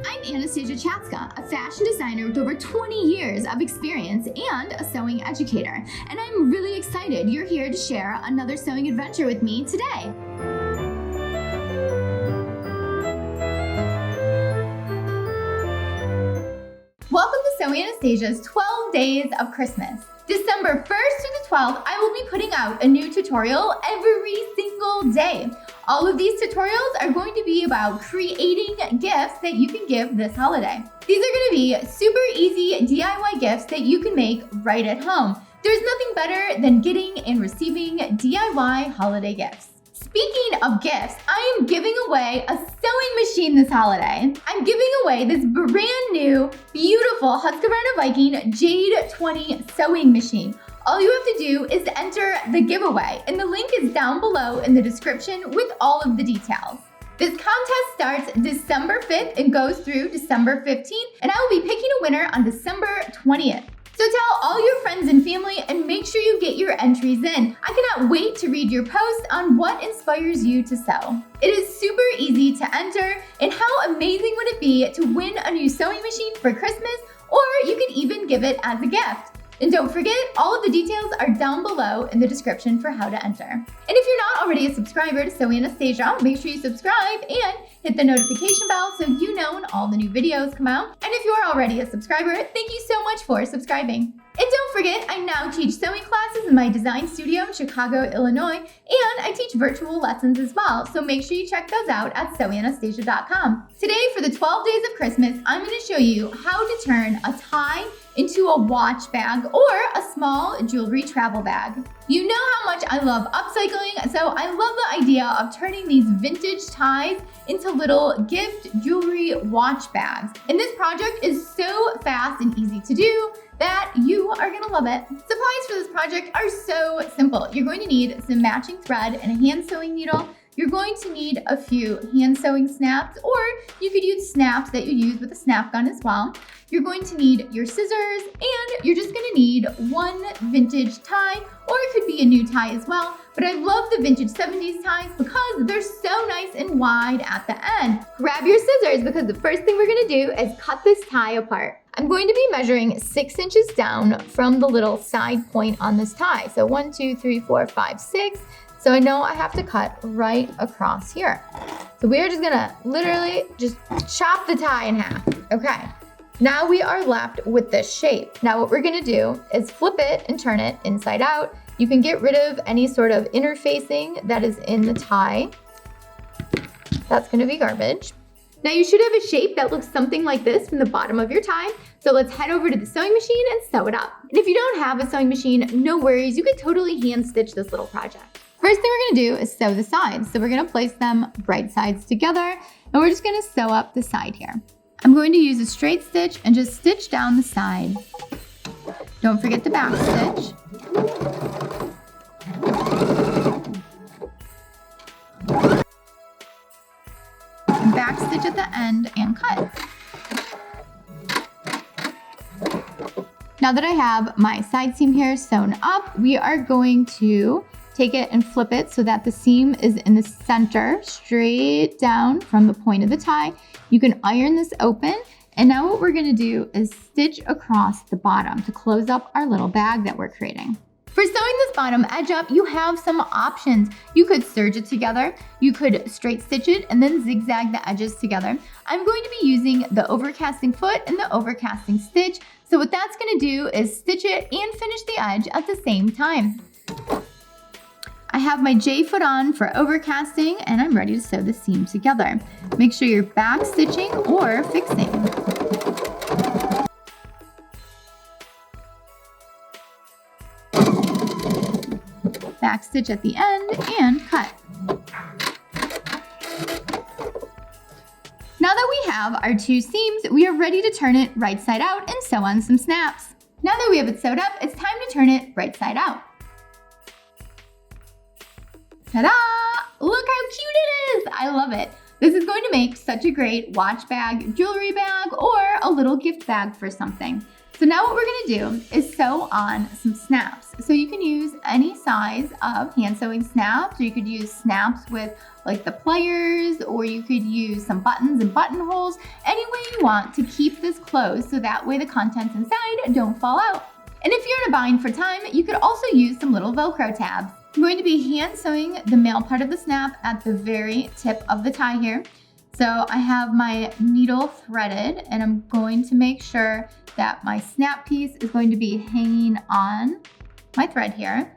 I'm Anastasia, a fashion designer with over 20 years of experience and a sewing educator. And I'm really excited you're here to share another sewing adventure with me today. Welcome to Sewing Anastasia's 12 Days of Christmas. December 1st to the 12th, I will be putting out a new tutorial every single day. All of these tutorials are going to be about creating gifts that you can give this holiday. These are going to be super easy DIY gifts that you can make right at home. There's nothing better than getting and receiving DIY holiday gifts. Speaking of gifts, I am giving away a sewing machine this holiday. I'm giving away this brand new, beautiful Husqvarna Viking Jade 20 sewing machine. All you have to do is enter the giveaway, and the link is down below in the description with all of the details. This contest starts December 5th and goes through December 15th, and I will be picking a winner on December 20th. So tell all your friends and family and make sure you get your entries in. I cannot wait to read your post on what inspires you to sew. It is super easy to enter, and how amazing would it be to win a new sewing machine for Christmas, or you could even give it as a gift. And don't forget, all of the details are down below in the description for how to enter. And if you're not already a subscriber to Sewing Anastasia, make sure you subscribe and hit the notification bell so you know when all the new videos come out. And if you are already a subscriber, thank you so much for subscribing. And don't forget, I now teach sewing classes in my design studio in Chicago, Illinois, and I teach virtual lessons as well, so make sure you check those out at sewinganastasia.com. Today, for the 12 days of Christmas, I'm going to show you how to turn a tie into a watch bag or a small jewelry travel bag. You know how much I love upcycling, so I love the idea of turning these vintage ties into little gift jewelry watch bags. And this project is so fast and easy to do that you are gonna love it. Supplies for this project are so simple. You're going to need some matching thread and a hand sewing needle. You're going to need a few hand sewing snaps, or you could use snaps that you use with a snap gun as well. You're going to need your scissors, and you're just gonna need one vintage tie, or it could be a new tie as well. But I love the vintage 70s ties because they're so nice and wide at the end. Grab your scissors because the first thing we're gonna do is cut this tie apart. I'm going to be measuring 6 inches down from the little side point on this tie. So 1, 2, 3, 4, 5, 6. So I know I have to cut right across here. So we are just gonna literally just chop the tie in half. Okay, now we are left with this shape. Now what we're gonna do is flip it and turn it inside out. You can get rid of any sort of interfacing that is in the tie. That's gonna be garbage. Now you should have a shape that looks something like this from the bottom of your tie. So let's head over to the sewing machine and sew it up. And if you don't have a sewing machine, no worries, you could totally hand stitch this little project. First thing we're gonna do is sew the sides. So we're gonna place them right sides together, and we're just gonna sew up the side here. I'm going to use a straight stitch and just stitch down the side. Don't forget the back stitch. Back stitch at the end and cut. Now that I have my side seam here sewn up, we are going to take it and flip it so that the seam is in the center, straight down from the point of the tie. You can iron this open, and now what we're gonna do is stitch across the bottom to close up our little bag that we're creating. For sewing this bottom edge up, you have some options. You could serge it together, you could straight stitch it, and then zigzag the edges together. I'm going to be using the overcasting foot and the overcasting stitch. So what that's gonna do is stitch it and finish the edge at the same time. I have my J foot on for overcasting, and I'm ready to sew the seam together. Make sure you're back stitching or fixing. Back stitch at the end and cut. Now that we have our 2 seams, we are ready to turn it right side out and sew on some snaps. Now that we have it sewed up, it's time to turn it right side out. Ta-da! Look how cute it is! I love it. This is going to make such a great watch bag, jewelry bag, or a little gift bag for something. So now what we're gonna do is sew on some snaps. So you can use any size of hand sewing snaps, or you could use snaps with like the pliers, or you could use some buttons and buttonholes, any way you want to keep this closed so that way the contents inside don't fall out. And if you're in a bind for time, you could also use some little Velcro tabs. I'm going to be hand sewing the male part of the snap at the very tip of the tie here. So I have my needle threaded, and I'm going to make sure that my snap piece is going to be hanging on my thread here.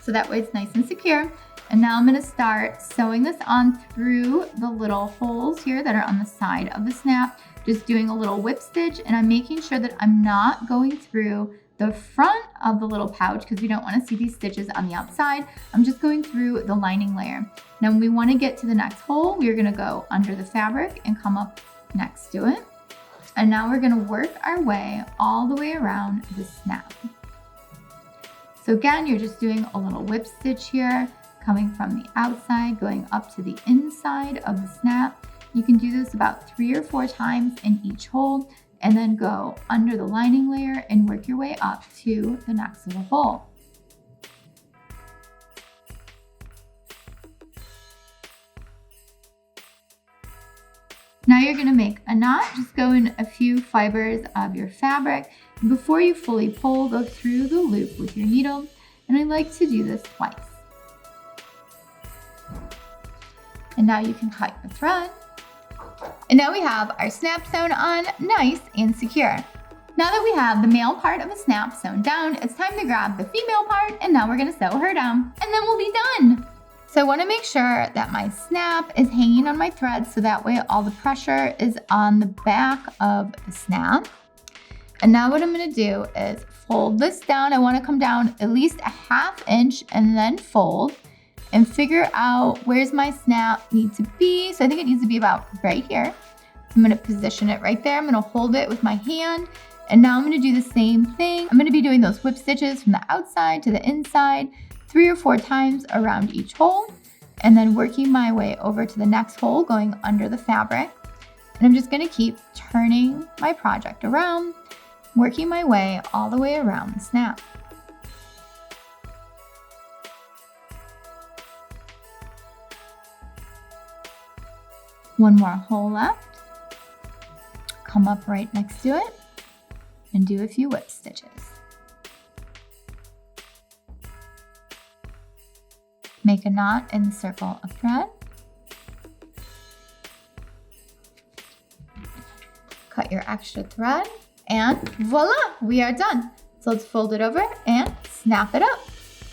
So that way it's nice and secure. And now I'm gonna start sewing this on through the little holes here that are on the side of the snap, just doing a little whip stitch, and I'm making sure that I'm not going through the front of the little pouch because we don't want to see these stitches on the outside. I'm just going through the lining layer. Now when we want to get to the next hole, we're going to go under the fabric and come up next to it. And now we're going to work our way all the way around the snap. So again, you're just doing a little whip stitch here, coming from the outside, going up to the inside of the snap. You can do this about 3 or 4 times in each hole, and then go under the lining layer and work your way up to the next little hole. Now you're gonna make a knot. Just go in a few fibers of your fabric. And before you fully pull, go through the loop with your needle. And I like to do this twice. And now you can cut your thread. And now we have our snap sewn on nice and secure. Now that we have the male part of the snap sewn down, it's time to grab the female part, and now we're gonna sew her down, and then we'll be done. So I wanna make sure that my snap is hanging on my thread so that way all the pressure is on the back of the snap. And now what I'm gonna do is fold this down. I wanna come down at least a 1/2 inch and then fold, and figure out where's my snap need to be. So I think it needs to be about right here. So I'm gonna position it right there. I'm gonna hold it with my hand. And now I'm gonna do the same thing. I'm gonna be doing those whip stitches from the outside to the inside, 3 or 4 times around each hole, and then working my way over to the next hole, going under the fabric. And I'm just gonna keep turning my project around, working my way all the way around the snap. One more hole left. Come up right next to it and do a few whip stitches. Make a knot in the circle of thread. Cut your extra thread, and voila, we are done. So let's fold it over and snap it up.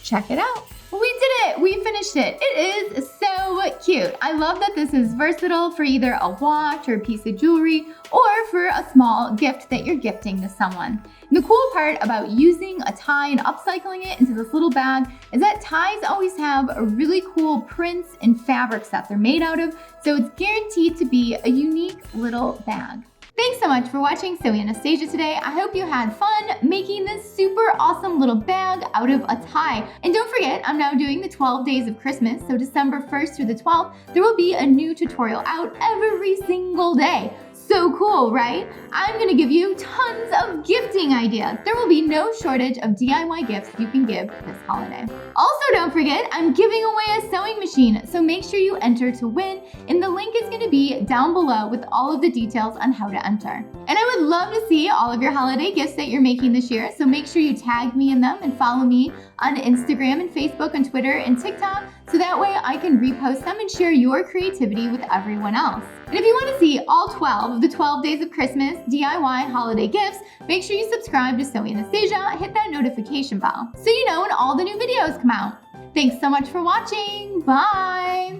Check it out. We did it! We finished it. It is so cute. I love that this is versatile for either a watch or a piece of jewelry, or for a small gift that you're gifting to someone. And the cool part about using a tie and upcycling it into this little bag is that ties always have a really cool prints and fabrics that they're made out of, so it's guaranteed to be a unique little bag. Thanks so much for watching Sewing Anastasia today. I hope you had fun making this super awesome little bag out of a tie. And don't forget, I'm now doing the 12 days of Christmas, so December 1st through the 12th, there will be a new tutorial out every single day. So cool, right? I'm gonna give you tons of gifting ideas. There will be no shortage of DIY gifts you can give this holiday. Also, don't forget, I'm giving away a sewing machine, so make sure you enter to win, and the link is gonna be down below with all of the details on how to enter. And I would love to see all of your holiday gifts that you're making this year, so make sure you tag me in them and follow me on Instagram and Facebook and Twitter and TikTok, so that way I can repost them and share your creativity with everyone else. And if you want to see all 12 of the 12 days of Christmas DIY holiday gifts, make sure you subscribe to Sewing Anastasia, hit that notification bell so you know when all the new videos come out. Thanks so much for watching. Bye!